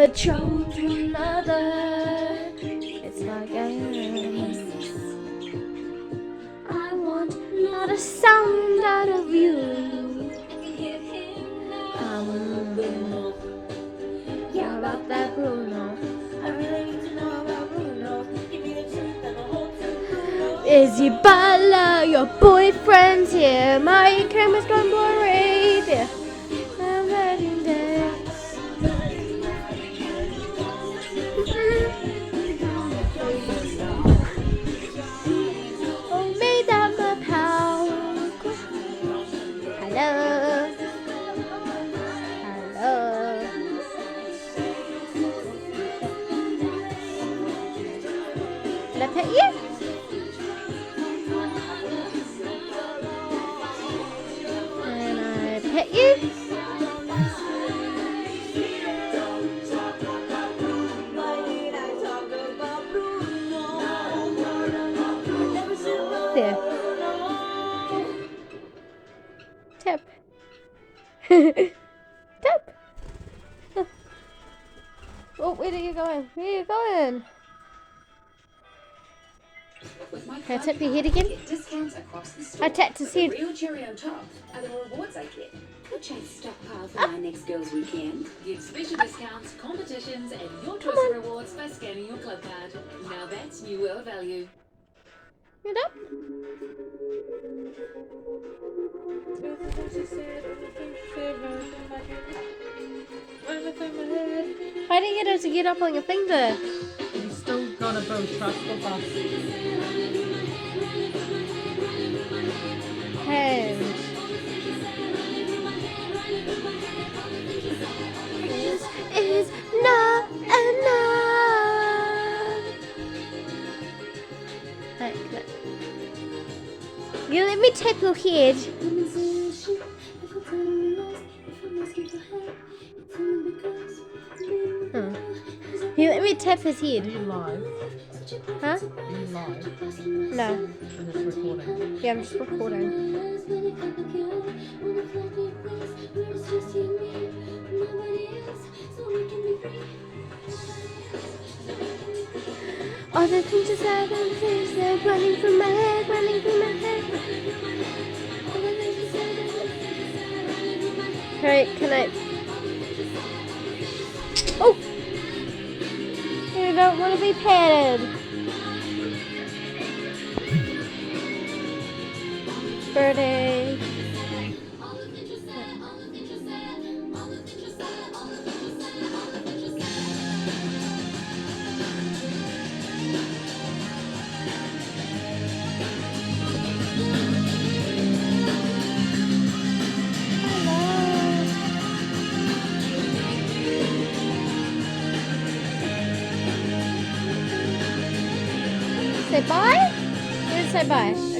betrothed to another. It's like I want not a sound out of you. Yeah, about that Bruno. I really need to know about Bruno. Give me the truth and the whole truth, Bruno. Is he Butler, your boyfriend's here? My camera's gone blurry. I'm letting dance. Oh, made that my power. Hello. Hello. Can I pet you? Can I pet you? There. Tap. Tap. Oh, where are you going? Where are you going? Can I tap your head again? Discounts across the store. I tapped his head. Real cherry on top are the rewards I get. Purchase stockpile for my next girls' weekend. Get special discounts, competitions, and your choice of rewards by scanning your club card. Now that's New World value. Get up. Why didn't you get her to get up on your finger? You still gotta build trust with us. Hand. This is not enough. Like that. You let me tap your head. You let me tap his head. Are you live? Huh? Are you live? No. I'm just recording. Yeah, I'm just recording. All the things I said and things that are running through my head, running through my head. Alright, can I? Oh! You don't want to be petted. Birdie. Say bye? Say bye.